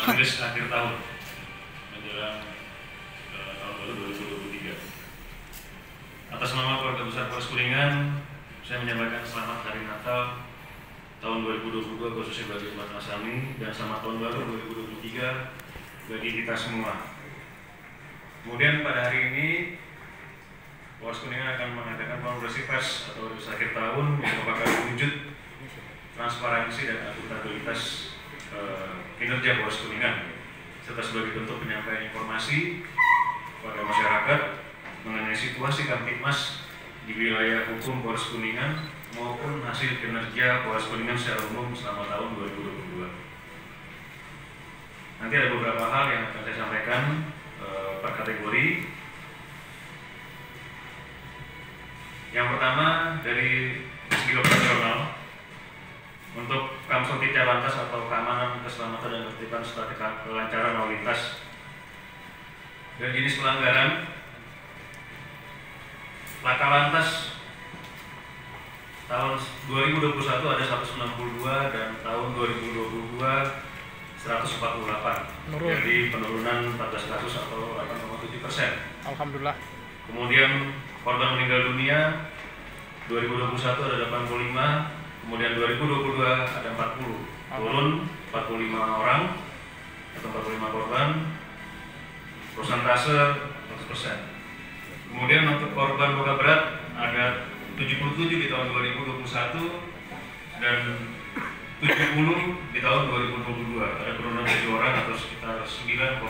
rilis akhir tahun menjelang tahun baru 2023. Atas nama keluarga besar Polres Kuningan, saya menyampaikan selamat hari Natal tahun 2022 khususnya bagi umat Nasrani dan selamat tahun baru 2023 bagi kita semua. Kemudian pada hari ini Polres Kuningan akan mengadakan konferensi pers atau rilis akhir tahun yang merupakan wujud transparansi dan akuntabilitas kinerja Polres Kuningan, serta sebagai bentuk penyampaian informasi kepada masyarakat mengenai situasi Kamtibmas di wilayah hukum Polres Kuningan maupun hasil kinerja Polres Kuningan secara umum selama tahun 2022. Nanti ada beberapa hal yang akan saya sampaikan per kategori. Yang pertama dari segi operasional, untuk Kamsotitya Lantas atau keamanan, keselamatan dan ketertiban serta kelancaran lalu lintas dan jenis pelanggaran, Laka Lantas tahun 2021 ada 162 dan tahun 2022 148. Jadi penurunan 14 kasus atau 8,7%. Alhamdulillah. Kemudian korban meninggal dunia 2021 ada 85, kemudian 2022 ada 40, turun 45 orang atau 45 korban, persentase 100%. Kemudian untuk korban luka berat ada 77 di tahun 2021 dan 70 di tahun 2022, ada penurunan 7 orang atau sekitar 9,1%.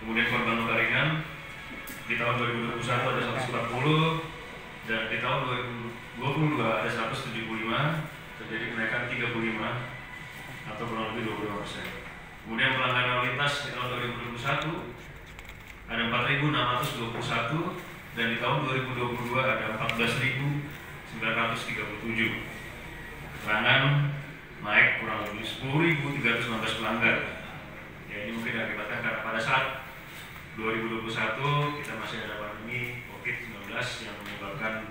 Kemudian korban luka ringan di tahun 2021 ada 140 dan di tahun 2022 ada 175, terjadi kenaikan 35 atau kurang lebih 25%. Kemudian pelanggaran lalu lintas di tahun 2021 ada 4.621 dan di tahun 2022 ada 14.937. Keterangan naik kurang lebih 10.319 pelanggar. Ya, ini mungkin akibatnya karena pada saat 2021 kita masih ada pandemi COVID-19 yang menyebabkan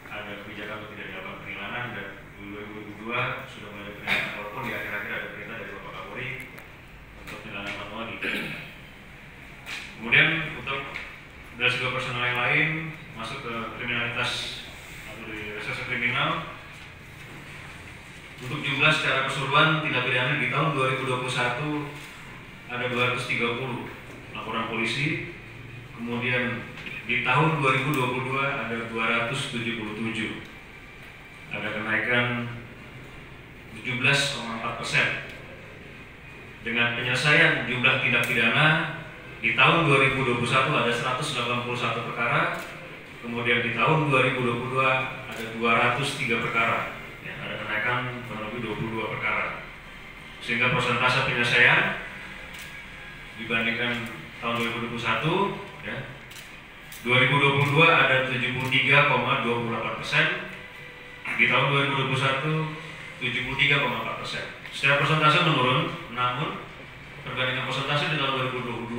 ada kebijakan untuk tidak dilakukan penilangan, dan 2022 sudah mulai penilangan, walaupun di akhir-akhir ada perintah dari Bapak Kapolri untuk penilangan manual di. Kemudian untuk dari segi personal yang lain masuk ke kriminalitas atau di reserse kriminal, untuk jumlah secara keseluruhan tindak pidana di tahun 2021 ada 230 laporan polisi. Kemudian di tahun 2022 ada 277, ada kenaikan 17,4%. Dengan penyelesaian jumlah tindak pidana di tahun 2021 ada 181 perkara, kemudian di tahun 2022 ada 203 perkara, ya, ada kenaikan kurang lebih 22 perkara, sehingga persentase penyelesaian dibandingkan tahun 2021, ya, 2022 ada 73,28%, di tahun 2021 73,4%. Secara persentase menurun, namun perbandingan persentase di tahun 2022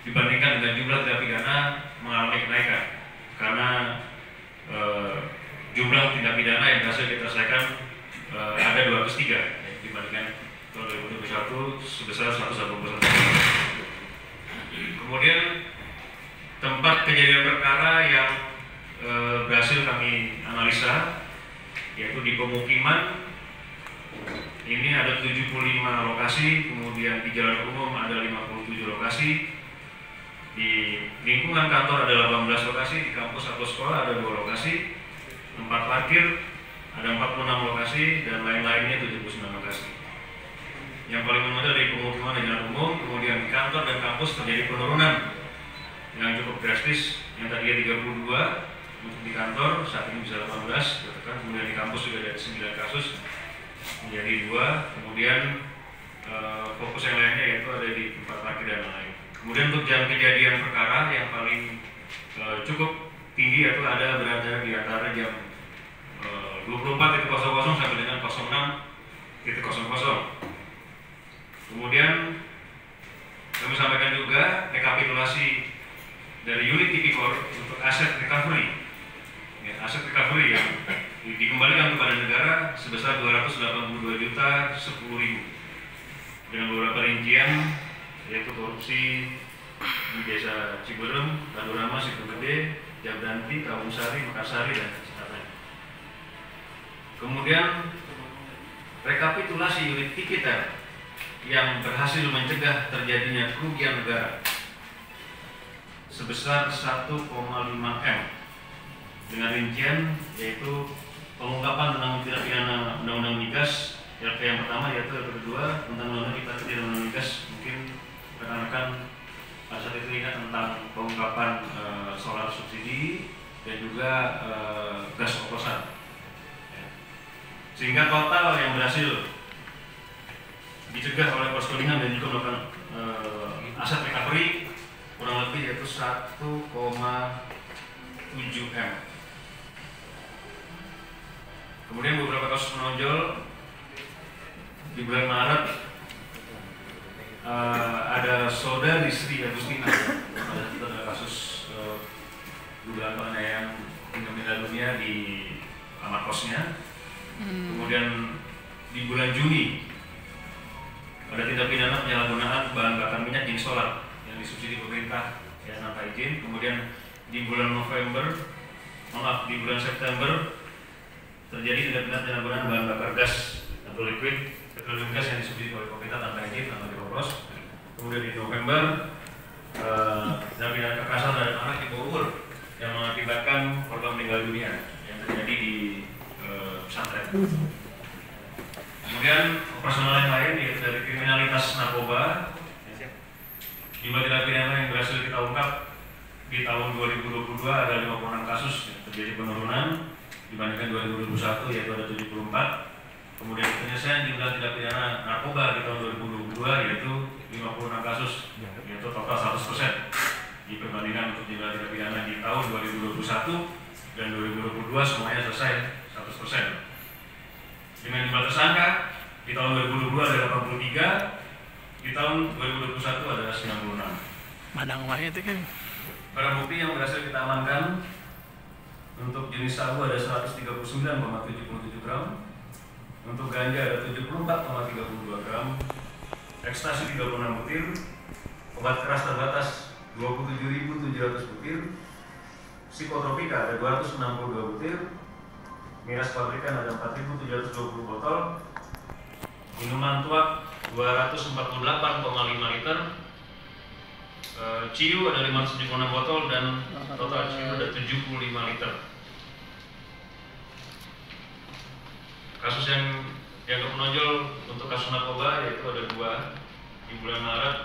dibandingkan dengan jumlah tindak pidana mengalami kenaikan karena jumlah tindak pidana yang berhasil kita selesaikan ada 203, ya, dibandingkan tahun 2021 sebesar 181. Kemudian tempat kejadian perkara yang berhasil kami analisa yaitu di pemukiman. Ini ada 75 lokasi, kemudian di jalan umum ada 57 lokasi, di lingkungan kantor ada 18 lokasi, di kampus atau sekolah ada 2 lokasi, tempat parkir ada 46 lokasi, dan lain-lainnya 79 lokasi. Yang paling menonjol dari pemukiman dan jalan umum, kemudian di kantor dan kampus terjadi penurunan yang cukup drastis, yang tadinya 32 untuk di kantor saat ini bisa 18, kemudian di kampus juga ada 9 kasus menjadi 2, kemudian fokus yang lainnya yaitu ada di tempat parkir dan lain. Kemudian untuk jam kejadian perkara yang paling cukup tinggi yaitu berada di antara jam 24.00 sampai dengan 06.00. Kemudian kami sampaikan juga rekapitulasi dari unit tipikor untuk aset recovery, ya, aset recovery yang dikembalikan kepada negara sebagai sebesar 282.010.000 dengan beberapa rincian, yaitu korupsi di Desa Ciberem, Tandurama, Situgede, Jabdanti, Kawung Sari, Makassari, dan sebagainya. Kemudian rekapitulasi unit Tikiter yang berhasil mencegah terjadinya kerugian negara sebesar 1,5 M dengan rincian yaitu pengungkapan tentang tindak pidana undang-undang migas yang pertama, yaitu yang kedua tentang undang-undang tindak pidana migas. Mungkin rekan-rekan pada saat itu ingat tentang pengungkapan solar subsidi dan juga gas oplosan, sehingga total yang berhasil dicegah oleh Poskolingan dan juga melakukan aset recovery kurang lebih yaitu 1,7 M. Kemudian beberapa kasus menonjol di bulan Maret, ada saudari Sri Agustina, ada kasus dugaan penganiayaan hingga meninggal dunia di kamar kosnya. Kemudian di bulan Juni ada tindak pidana penyalahgunaan bahan bakar minyak jenis solar yang disubsidi pemerintah ya tanpa izin. Kemudian di bulan di bulan September terjadi tindak pidana penyalahgunaan bahan bakar gas atau liquid petroleum gas yang disubsidi oleh pemerintah tanpa izin atau dioplos. Kemudian di November tindak pidana kekerasan terhadap anak di Bogor yang mengakibatkan korban meninggal dunia yang terjadi di pesantren. Kemudian operasional yang lain yaitu dari kriminalitas narkoba. Jumlah tindak pidana yang berhasil kita ungkap di tahun 2022 ada 56 kasus yang terjadi penurunan dibandingkan 2021 yaitu ada 74. Kemudian penyelesaian jumlah tindak pidana narkoba di tahun 2022 yaitu 56 kasus, yaitu total 100% di perbandingan untuk jumlah tindak pidana di tahun 2021 dan 2022 semuanya selesai 100%. Dengan jumlah tersangka di tahun 2022 ada 83, di tahun 2021 ada 96. Madang wae itu kan. Barang bukti yang berhasil kita amankan untuk jenis sabu ada 139,77 gram, untuk ganja ada 74,32 gram, ekstasi 36 butir, obat keras terbatas 27.700 butir, psikotropika ada 262 butir, miras pabrikan ada 4.720 botol, minuman tuak 248,5 liter, ciu ada 576 botol, dan total ciu ada 75 liter. Kasus yang menonjol untuk kasus narkoba yaitu ada 2 di bulan Maret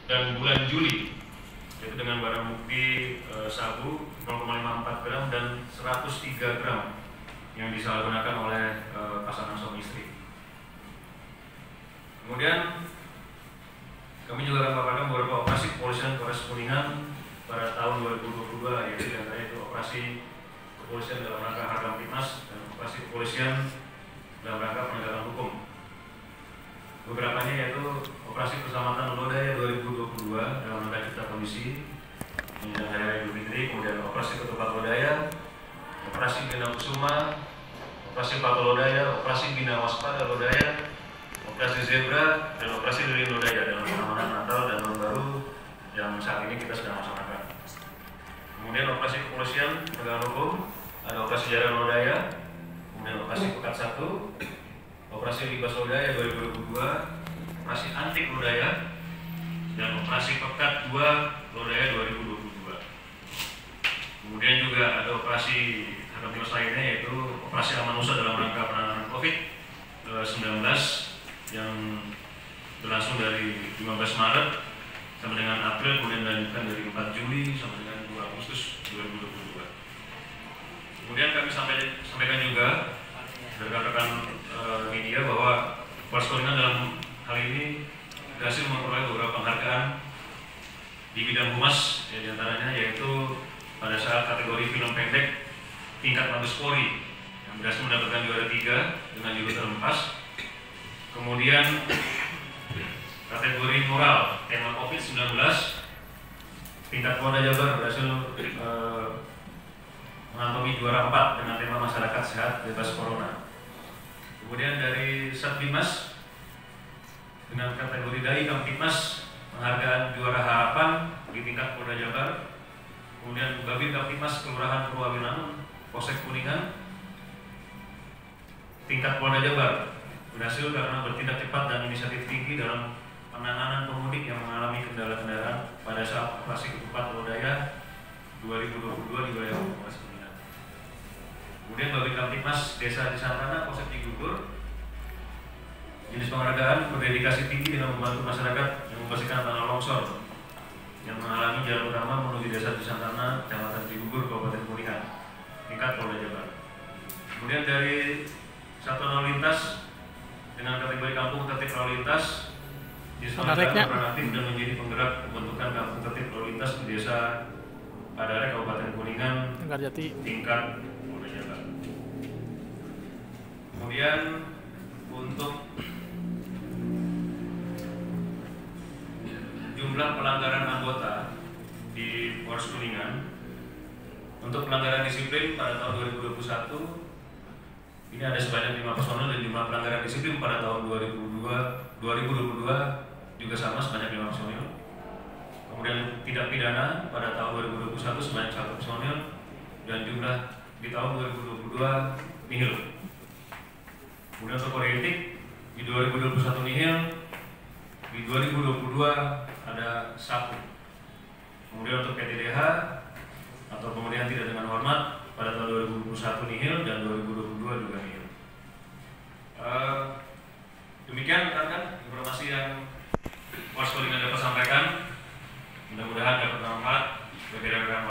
dan bulan Juli, yaitu dengan barang bukti sabu 0,54 gram dan 103 gram yang disalahgunakan oleh pasangan suami istri. Kemudian kami juga akan melakukan beberapa operasi kepolisian Polres Kuningan pada tahun 2022, yaitu diantaranya itu operasi kepolisian dalam rangka Hakam Fitnas dan operasi kepolisian dalam rangka penegakan hukum. Beberapanya yaitu operasi keselamatan lodaya 2022 dalam rangka cipta kondisi menjelang Hari Raya Idul Fitri, kemudian operasi ketupat lodaya, operasi bina kusuma, operasi pato lodaya, operasi bina waspada lodaya, operasi zebra, dan operasi lilin lodaya dalam pengamanan Natal dan Tahun Baru yang saat ini kita sedang laksanakan. Kemudian operasi kepolisian penegakan hukum ada operasi jalan lodaya, kemudian operasi pekat 1, operasi libas lodaya 2022, operasi antik lodaya, dan operasi pekat 2 lodaya 2022. Kemudian juga ada operasi Hakam Fitnas lainnya yaitu operasi aman usaha dalam rangka penanganan COVID-19 yang berlangsung dari 15 Maret sampai dengan April, kemudian dilanjutkan dari 4 Juli sampai dengan 2 Agustus 2022. Kemudian kami sampaikan juga dari rekan-rekan media bahwa Polres Kuningan dalam hal ini berhasil memperoleh beberapa penghargaan di bidang humas, ya, diantaranya yaitu pada saat kategori film pendek tingkat Mabes Polri yang berhasil mendapatkan juara 3 dengan judul Terempas. Kemudian kategori moral tema COVID-19 tingkat Polda Jabar berhasil mengantongi juara 4 dengan tema masyarakat sehat bebas corona. Kemudian dari Satdimas dengan kategori Dai Kamtipmas penghargaan juara harapan di tingkat Polda Jabar. Kemudian Babin Kamtipmas Kelurahan Purwawinangun Polsek Kuningan tingkat Polda Jabar berhasil karena bertindak cepat dan inisiatif tinggi dalam penanganan pemudik yang mengalami kendala kendaraan pada saat operasi ketupat Lodaya 2022 di wilayah Polres Kuningan. Kemudian Babin Kamtipmas Desa Cisantana Polsek Cigugur, jenis penghargaan berdedikasi tinggi dengan membantu masyarakat yang membersihkan tanah longsor yang mengalami jalan utama menuju Desa Cisantana, Kecamatan Cigugur, Kabupaten Kuningan, tingkat Polda Jabar. Kemudian dari Satuan Lalu Lintas dengan kategori Kampung Tertib Lalu Lintas, jenis penghargaan peran aktif dan menjadi penggerak pembentukan Kampung Tertib Lalu Lintas di Desa Padare, Kabupaten Kuningan, tingkat Polda Jabar. Kemudian untuk jumlah pelanggaran anggota di Polres Kuningan, untuk pelanggaran disiplin pada tahun 2021 ini ada sebanyak 5 personel dan jumlah pelanggaran disiplin pada tahun 2022 juga sama sebanyak 5 personel. Kemudian tindak pidana pada tahun 2021 sebanyak 1 personel dan jumlah di tahun 2022 nihil. Kemudian untuk kode etik di 2021 nihil, di 2022 ada 1. Kemudian untuk PTDH atau pemilihan tidak dengan hormat pada tahun 2021 nihil dan 2022 juga nihil. Demikian rekan-rekan informasi yang Polres Kuningan dapat sampaikan. Mudah-mudahan dapat bermanfaat bagi rekan-rekan.